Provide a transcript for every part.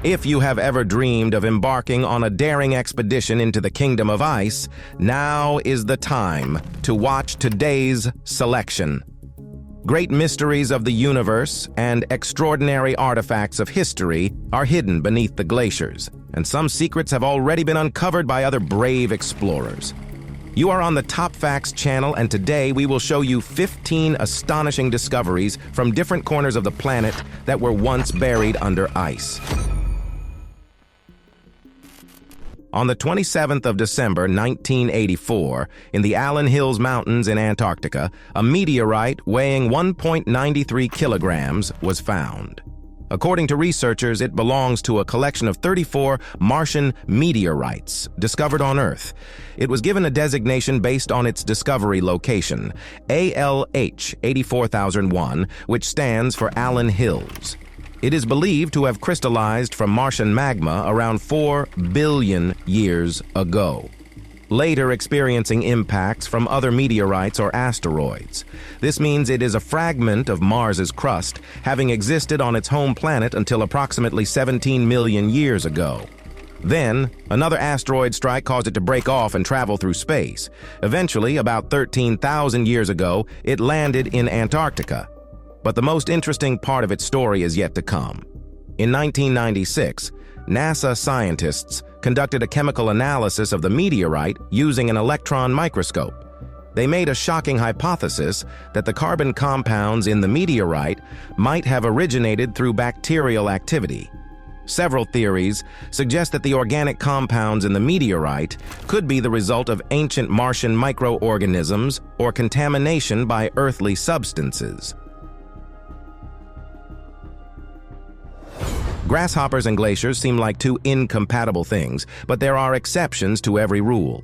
If you have ever dreamed of embarking on a daring expedition into the Kingdom of Ice, now is the time to watch today's selection. Great mysteries of the universe and extraordinary artifacts of history are hidden beneath the glaciers, and some secrets have already been uncovered by other brave explorers. You are on the TopFacts channel, and today we will show you 15 astonishing discoveries from different corners of the planet that were once buried under ice. On the 27th of December 1984, in the Allen Hills Mountains in Antarctica, a meteorite weighing 1.93 kilograms was found. According to researchers, it belongs to a collection of 34 Martian meteorites discovered on Earth. It was given a designation based on its discovery location, ALH 84001, which stands for Allen Hills. It is believed to have crystallized from Martian magma around 4 billion years ago, later experiencing impacts from other meteorites or asteroids. This means it is a fragment of Mars's crust, having existed on its home planet until approximately 17 million years ago. Then, another asteroid strike caused it to break off and travel through space. Eventually, about 13,000 years ago, it landed in Antarctica. But the most interesting part of its story is yet to come. In 1996, NASA scientists conducted a chemical analysis of the meteorite using an electron microscope. They made a shocking hypothesis that the carbon compounds in the meteorite might have originated through bacterial activity. Several theories suggest that the organic compounds in the meteorite could be the result of ancient Martian microorganisms or contamination by earthly substances. Grasshoppers and glaciers seem like two incompatible things, but there are exceptions to every rule.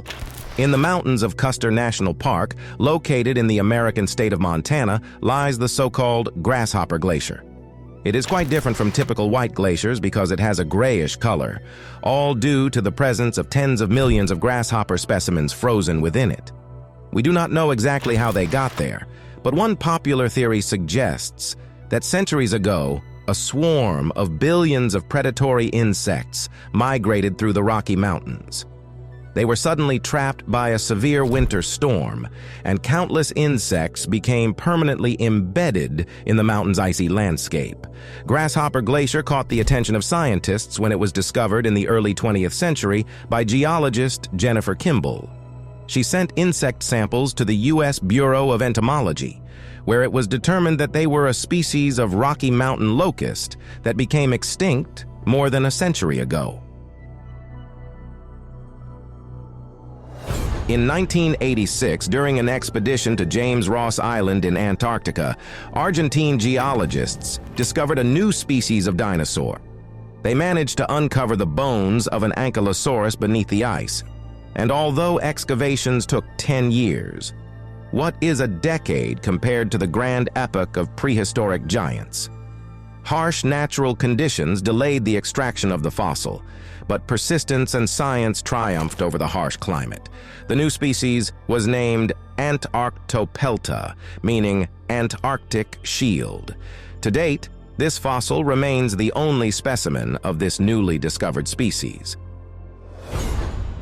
In the mountains of Custer National Park, located in the American state of Montana, lies the so-called Grasshopper Glacier. It is quite different from typical white glaciers because it has a grayish color, all due to the presence of tens of millions of grasshopper specimens frozen within it. We do not know exactly how they got there, but one popular theory suggests that centuries ago, a swarm of billions of predatory insects migrated through the Rocky Mountains. They were suddenly trapped by a severe winter storm, and countless insects became permanently embedded in the mountain's icy landscape. Grasshopper Glacier caught the attention of scientists when it was discovered in the early 20th century by geologist Jennifer Kimball. She sent insect samples to the U.S. Bureau of Entomology, where it was determined that they were a species of Rocky Mountain locust that became extinct more than a century ago. In 1986, during an expedition to James Ross Island in Antarctica, Argentine geologists discovered a new species of dinosaur. They managed to uncover the bones of an ankylosaurus beneath the ice, and although excavations took 10 years, what is a decade compared to the grand epoch of prehistoric giants? Harsh natural conditions delayed the extraction of the fossil, but persistence and science triumphed over the harsh climate. The new species was named Antarctopelta, meaning Antarctic shield. To date, this fossil remains the only specimen of this newly discovered species.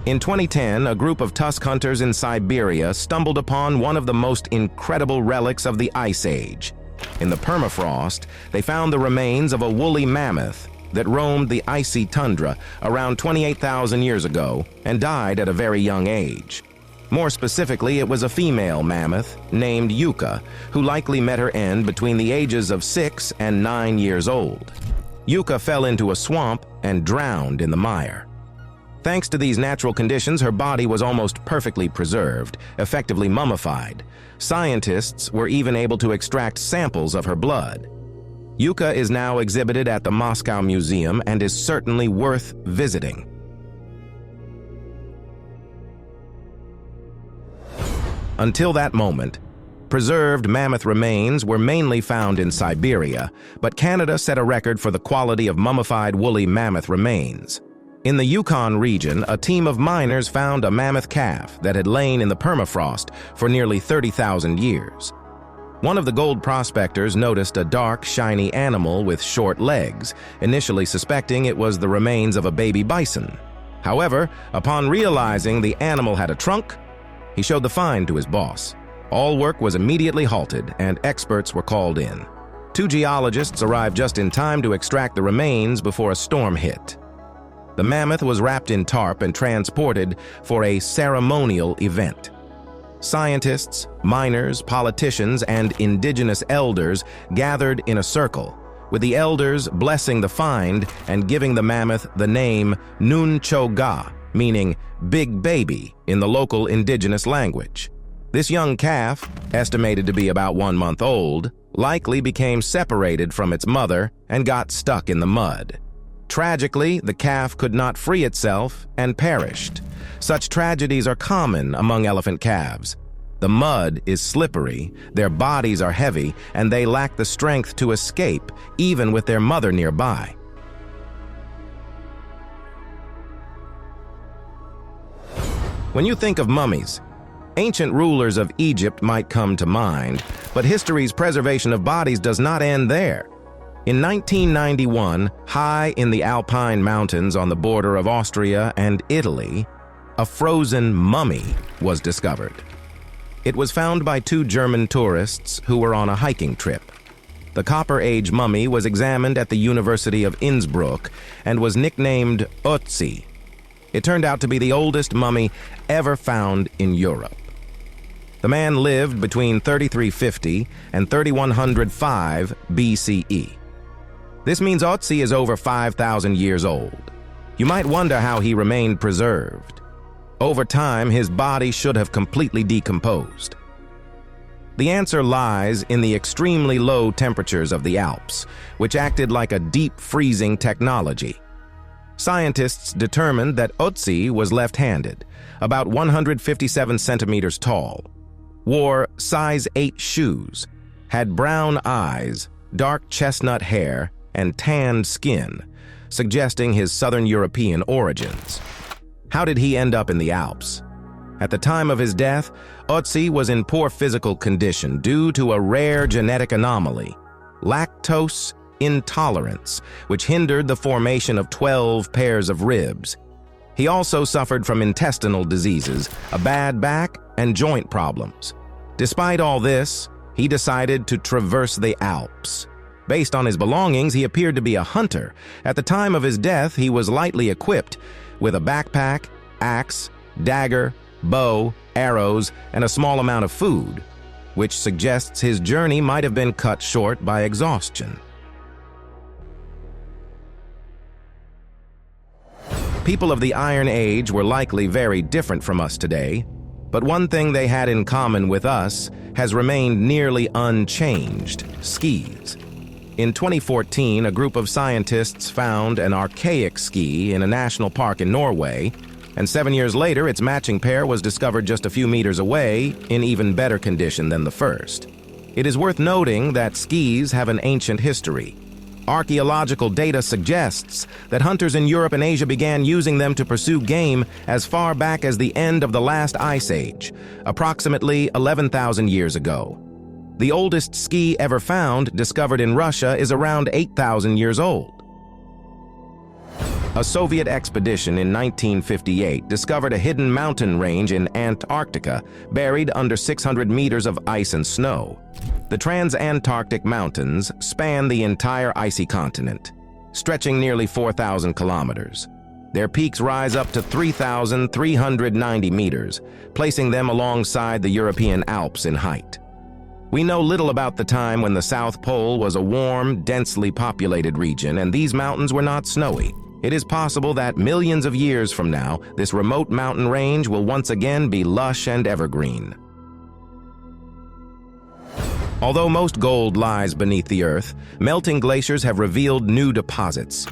In 2010, a group of tusk hunters in Siberia stumbled upon one of the most incredible relics of the Ice Age. In the permafrost, they found the remains of a woolly mammoth that roamed the icy tundra around 28,000 years ago and died at a very young age. More specifically, it was a female mammoth named Yucca, who likely met her end between the ages of 6 and 9 years old. Yucca fell into a swamp and drowned in the mire. Thanks to these natural conditions, her body was almost perfectly preserved, effectively mummified. Scientists were even able to extract samples of her blood. Yucca is now exhibited at the Moscow Museum and is certainly worth visiting. Until that moment, preserved mammoth remains were mainly found in Siberia, but Canada set a record for the quality of mummified woolly mammoth remains. In the Yukon region, a team of miners found a mammoth calf that had lain in the permafrost for nearly 30,000 years. One of the gold prospectors noticed a dark, shiny animal with short legs, initially suspecting it was the remains of a baby bison. However, upon realizing the animal had a trunk, he showed the find to his boss. All work was immediately halted, and experts were called in. 2 geologists arrived just in time to extract the remains before a storm hit. The mammoth was wrapped in tarp and transported for a ceremonial event. Scientists, miners, politicians, and indigenous elders gathered in a circle, with the elders blessing the find and giving the mammoth the name Nun Cho Ga, meaning big baby in the local indigenous language. This young calf, estimated to be about 1 month old, likely became separated from its mother and got stuck in the mud. Tragically, the calf could not free itself and perished. Such tragedies are common among elephant calves. The mud is slippery, their bodies are heavy, and they lack the strength to escape, even with their mother nearby. When you think of mummies, ancient rulers of Egypt might come to mind, but history's preservation of bodies does not end there. In 1991, high in the Alpine mountains on the border of Austria and Italy, a frozen mummy was discovered. It was found by 2 German tourists who were on a hiking trip. The Copper Age mummy was examined at the University of Innsbruck and was nicknamed Otzi. It turned out to be the oldest mummy ever found in Europe. The man lived between 3350 and 3105 BCE. This means Otzi is over 5,000 years old. You might wonder how he remained preserved. Over time, his body should have completely decomposed. The answer lies in the extremely low temperatures of the Alps, which acted like a deep freezing technology. Scientists determined that Otzi was left-handed, about 157 centimeters tall, wore size 8 shoes, had brown eyes, dark chestnut hair, and tanned skin, suggesting his Southern European origins. How did he end up in the Alps? At the time of his death, Otzi was in poor physical condition due to a rare genetic anomaly, lactose intolerance, which hindered the formation of 12 pairs of ribs. He also suffered from intestinal diseases, a bad back, and joint problems. Despite all this, he decided to traverse the Alps. Based on his belongings, he appeared to be a hunter. At the time of his death, he was lightly equipped with a backpack, axe, dagger, bow, arrows, and a small amount of food, which suggests his journey might have been cut short by exhaustion. People of the Iron Age were likely very different from us today, but one thing they had in common with us has remained nearly unchanged: skis. In 2014, a group of scientists found an archaic ski in a national park in Norway, and 7 years later, its matching pair was discovered just a few meters away in even better condition than the first. It is worth noting that skis have an ancient history. Archaeological data suggests that hunters in Europe and Asia began using them to pursue game as far back as the end of the last ice age, approximately 11,000 years ago. The oldest ski ever found, discovered in Russia, is around 8,000 years old. A Soviet expedition in 1958 discovered a hidden mountain range in Antarctica, buried under 600 meters of ice and snow. The Trans-Antarctic Mountains span the entire icy continent, stretching nearly 4,000 kilometers. Their peaks rise up to 3,390 meters, placing them alongside the European Alps in height. We know little about the time when the South Pole was a warm, densely populated region and these mountains were not snowy. It is possible that millions of years from now, this remote mountain range will once again be lush and evergreen. Although most gold lies beneath the earth, melting glaciers have revealed new deposits.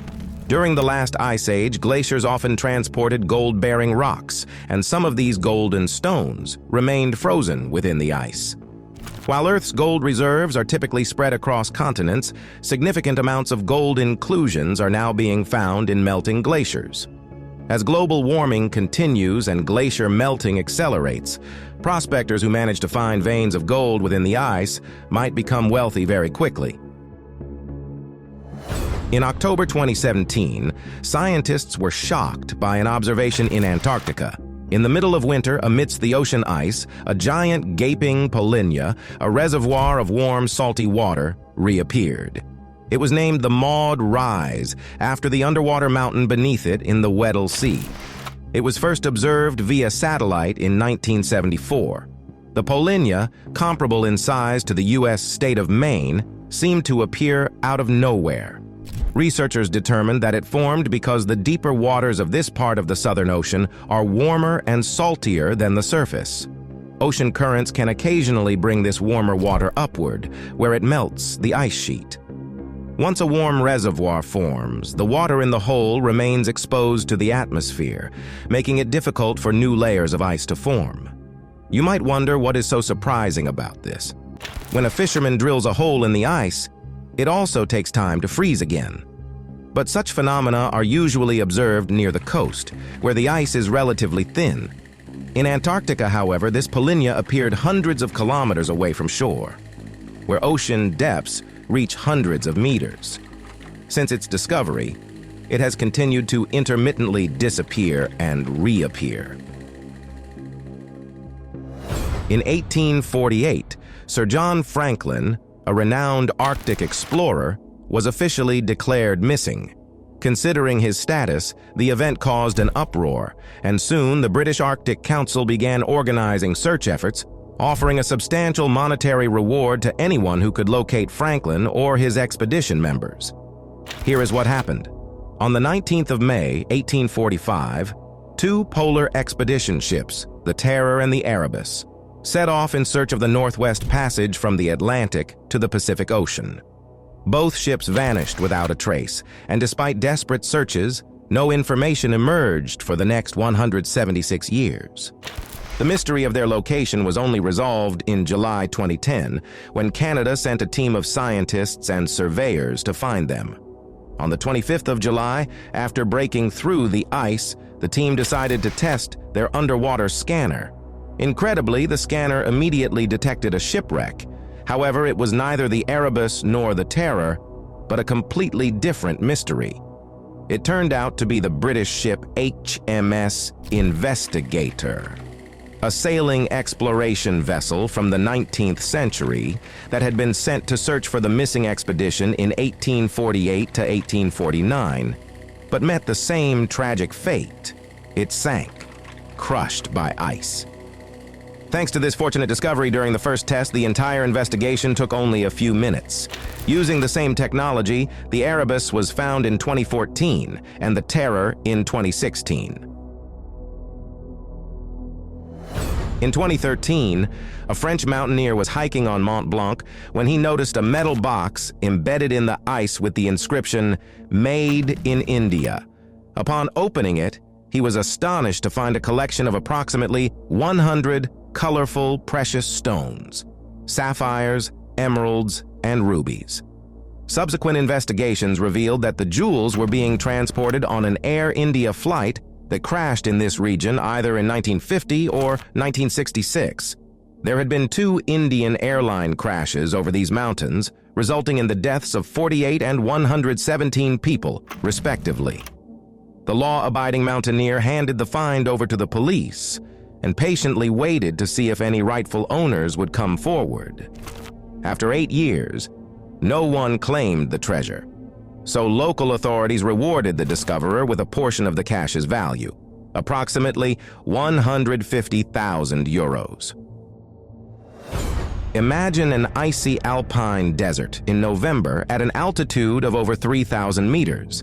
During the last ice age, glaciers often transported gold-bearing rocks, and some of these golden stones remained frozen within the ice. While Earth's gold reserves are typically spread across continents, significant amounts of gold inclusions are now being found in melting glaciers. As global warming continues and glacier melting accelerates, Prospectors who manage to find veins of gold within the ice might become wealthy very quickly. In October 2017, scientists were shocked by an observation in Antarctica. In the middle of winter, amidst the ocean ice, a giant gaping polynya, a reservoir of warm, salty water, reappeared. It was named the Maud Rise, after the underwater mountain beneath it in the Weddell Sea. It was first observed via satellite in 1974. The polynya, comparable in size to the U.S. state of Maine, seemed to appear out of nowhere. Researchers determined that it formed because the deeper waters of this part of the Southern Ocean are warmer and saltier than the surface. Ocean currents can occasionally bring this warmer water upward, where it melts the ice sheet. Once a warm reservoir forms, the water in the hole remains exposed to the atmosphere, making it difficult for new layers of ice to form. You might wonder what is so surprising about this. When a fisherman drills a hole in the ice, it also takes time to freeze again. But such phenomena are usually observed near the coast, where the ice is relatively thin. In Antarctica, however, this polynya appeared hundreds of kilometers away from shore, where ocean depths reach hundreds of meters. Since its discovery, it has continued to intermittently disappear and reappear. In 1848, Sir John Franklin, a renowned Arctic explorer, was officially declared missing. Considering his status, the event caused an uproar, and soon the British Arctic Council began organizing search efforts, offering a substantial monetary reward to anyone who could locate Franklin or his expedition members. Here is what happened. On the 19th of May, 1845, two polar expedition ships, the Terror and the Erebus, set off in search of the Northwest Passage from the Atlantic to the Pacific Ocean. Both ships vanished without a trace, and despite desperate searches, no information emerged for the next 176 years. The mystery of their location was only resolved in July 2010, when Canada sent a team of scientists and surveyors to find them. On the 25th of July, after breaking through the ice, the team decided to test their underwater scanner. Incredibly, the scanner immediately detected a shipwreck. However, it was neither the Erebus nor the Terror, but a completely different mystery. It turned out to be the British ship HMS Investigator, a sailing exploration vessel from the 19th century that had been sent to search for the missing expedition in 1848 to 1849, but met the same tragic fate. It sank, crushed by ice. Thanks to this fortunate discovery during the first test, the entire investigation took only a few minutes. Using the same technology, the Erebus was found in 2014 and the Terror in 2016. In 2013, a French mountaineer was hiking on Mont Blanc when he noticed a metal box embedded in the ice with the inscription, "Made in India." Upon opening it, he was astonished to find a collection of approximately 100 colorful, precious stones, sapphires, emeralds, and rubies. Subsequent investigations revealed that the jewels were being transported on an Air India flight that crashed in this region either in 1950 or 1966. There had been 2 Indian airline crashes over these mountains, resulting in the deaths of 48 and 117 people, respectively. The law-abiding mountaineer handed the find over to the police and patiently waited to see if any rightful owners would come forward. After 8 years, no one claimed the treasure, so local authorities rewarded the discoverer with a portion of the cache's value, approximately 150,000 euros. Imagine an icy Alpine desert in November at an altitude of over 3,000 meters.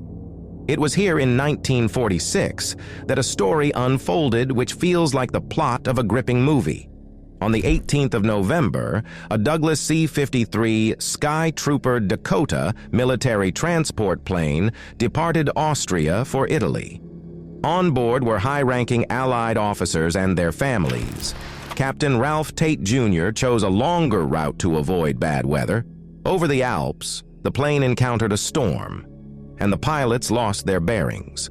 It was here in 1946 that a story unfolded which feels like the plot of a gripping movie. On the 18th of November, a Douglas C-53 Sky Trooper Dakota military transport plane departed Austria for Italy. On board were high-ranking Allied officers and their families. Captain Ralph Tate Jr. chose a longer route to avoid bad weather. Over the Alps, the plane encountered a storm, and the pilots lost their bearings.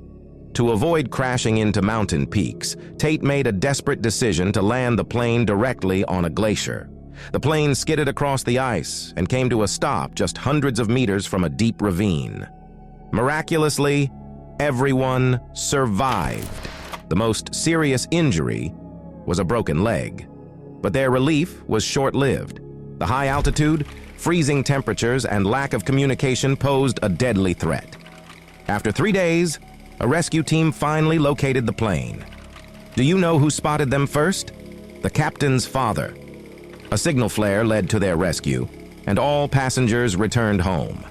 To avoid crashing into mountain peaks, Tate made a desperate decision to land the plane directly on a glacier. The plane skidded across the ice and came to a stop just hundreds of meters from a deep ravine. Miraculously, everyone survived. The most serious injury was a broken leg. But their relief was short-lived. The high altitude, freezing temperatures, and lack of communication posed a deadly threat. After 3 days, a rescue team finally located the plane. Do you know who spotted them first? The captain's father. A signal flare led to their rescue, and all passengers returned home.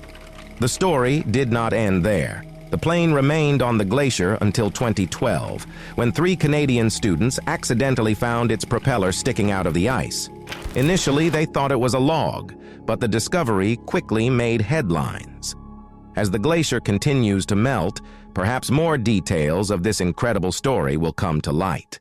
The story did not end there. The plane remained on the glacier until 2012, when 3 Canadian students accidentally found its propeller sticking out of the ice. Initially, they thought it was a log, but the discovery quickly made headlines. As the glacier continues to melt, perhaps more details of this incredible story will come to light.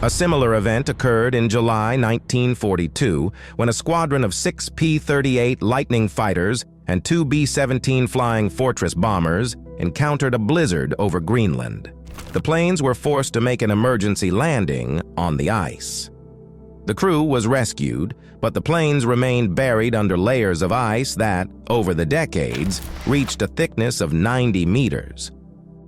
A similar event occurred in July 1942 when a squadron of 6 P-38 Lightning fighters and 2 B-17 Flying Fortress bombers encountered a blizzard over Greenland. The planes were forced to make an emergency landing on the ice. The crew was rescued, but the planes remained buried under layers of ice that, over the decades, reached a thickness of 90 meters.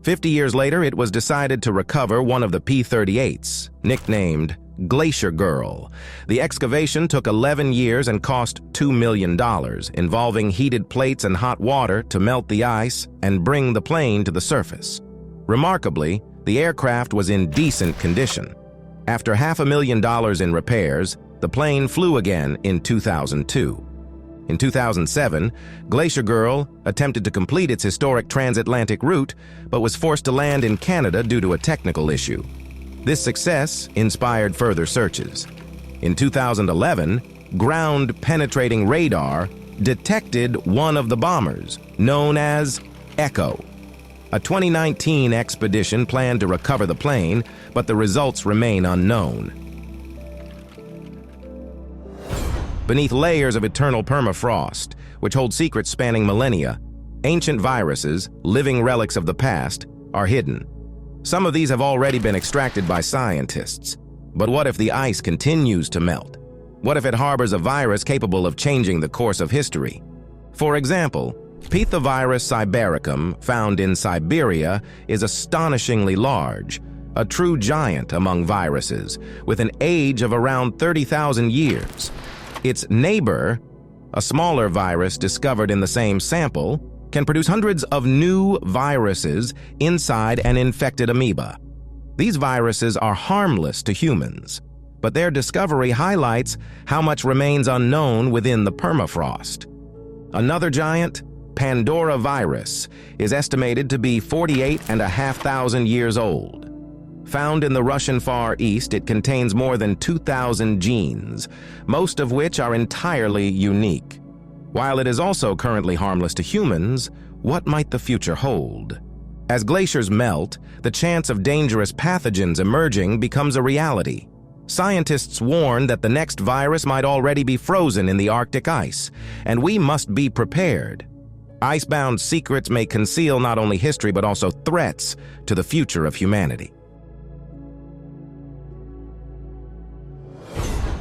50 years later, it was decided to recover one of the P-38s, nicknamed Glacier Girl. The excavation took 11 years and cost $2 million, involving heated plates and hot water to melt the ice and bring the plane to the surface. Remarkably, the aircraft was in decent condition. After $500,000 in repairs, the plane flew again in 2002. In 2007, Glacier Girl attempted to complete its historic transatlantic route, but was forced to land in Canada due to a technical issue. This success inspired further searches. In 2011, ground-penetrating radar detected one of the bombers, known as Echo. A 2019 expedition planned to recover the plane, but the results remain unknown. Beneath layers of eternal permafrost, which hold secrets spanning millennia, ancient viruses, living relics of the past, are hidden. Some of these have already been extracted by scientists. But what if the ice continues to melt? What if it harbors a virus capable of changing the course of history? For example, Pithevirus sibericum, found in Siberia, is astonishingly large, a true giant among viruses, with an age of around 30,000 years. Its neighbor, a smaller virus discovered in the same sample, can produce hundreds of new viruses inside an infected amoeba. These viruses are harmless to humans, but their discovery highlights how much remains unknown within the permafrost. Another giant, Pandora virus, is estimated to be 48,500 years old. Found in the Russian Far East, it contains more than 2,000 genes, most of which are entirely unique. While it is also currently harmless to humans, what might the future hold? As glaciers melt, the chance of dangerous pathogens emerging becomes a reality. Scientists warn that the next virus might already be frozen in the Arctic ice, and we must be prepared. Icebound secrets may conceal not only history but also threats to the future of humanity.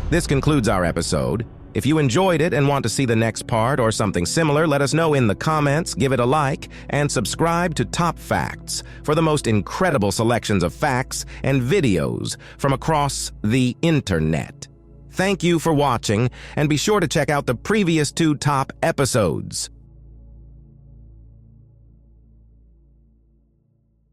This concludes our episode. If you enjoyed it and want to see the next part or something similar, let us know in the comments, give it a like, and subscribe to Top Facts for the most incredible selections of facts and videos from across the internet. Thank you for watching, and be sure to check out the previous 2 top episodes.